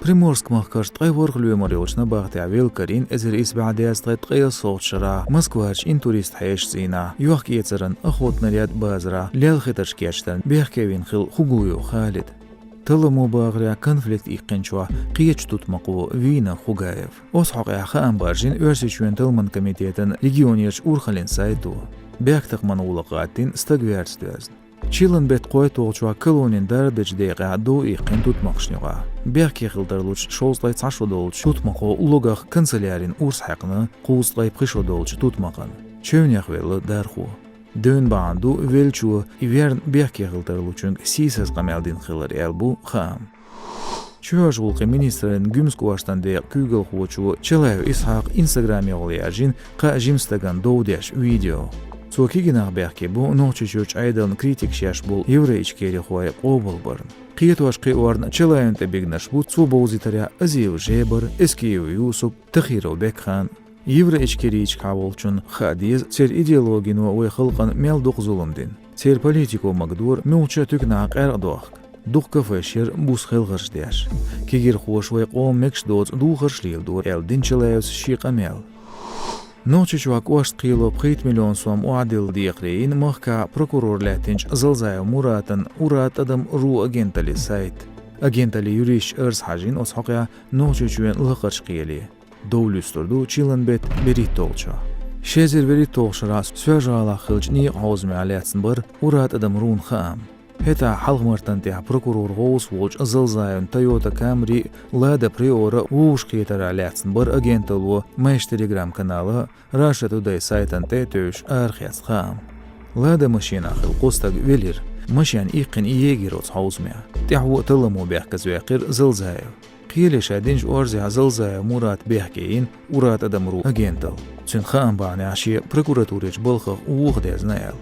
Приморск مخكرش تغيور خلوي مريوش نباغتي عويل كارين ازر إس بعد يستغيط قيا صوت شرا مسكوارش إن توريست حيش زينا يوحك يتزرن أخوتنا رياد بازرا ليال خيطرش كيشتن بيحكيوين خل خقويو خالد تلمو باغريا كونفليكت إيقنشوا قيش تطمقو فينا خقايف أصحق إعخاء بارجين أرسيشوين تلمن كميتيتن ريجيونيرش أورخلين سايتو بيحتق منولقاتين استقويرس دوزن Чилан бет қой толчуа колонин дардыч дейға до иқин tutмақшнюға. Берки қылдырлыч шолслай цашодолч tutмақо улогах канцелярин урс хақны қуыслай қышодолч tutмақын. Чөвнях велі дарху. Дөн баанду велчу иверн берки қылдырлычын сисіз қамелдин қылыр елбу қам. Чувашвулқы министрин гүмскуаштан дейq күгіл хуочу Челаев Исхақ инстаграме олияжин қа жимстаган доудяш видео. Цокигинах бяхки бу ночичуч айдан критик шаш бул еврейчкери хуай обол барн. Қиетуаш қиуарн Челаевнте бигнаш бу цубоузитаря азиев жебар, эскиев Юсуп, Тахиров Бекхан. Еврейчкерич каволчун хадиз цер идеологину уй хылқан мелдуқ зулымдин. Цер политику магдур мелча түкнақ әрдуақ. Дух кафешер бус хылғырш дяш. Кегер хуаш уй қом мекш доц духырш лилдур элдин Челаевс шиқамел. Ночичуак уашт қило 5 миллион сом уадил диқрейн махка прокурор лятинч зылзая Муратан Урат адам ру агентали сайт. Агентали юриш эрс хажин осхақя ночичуен лықырш қиели. Доулюстурду чилан бет берит толча. Шезер берит толшарас свежала хылч ни хаузме алятсын бар Урат адам рун хаам. Хета халгмартан тя прокурор гоус волч зылзайын Toyota Camry Lada Priora ушқиетар алятсын бар агенталу мэш телеграм каналы Russia Today сайтан тетөш архиас хам. Lada машина хыл қостаг велир. Машин иқин иегироц хаузмя. Тяху тылыму бяхказ вяқир зылзайы. Қиелеш адинж орзи зылзайы Мурат бяхкейин Урат адамру агентал. Цин хам баны аши прокуратурич былхық уғдез найл.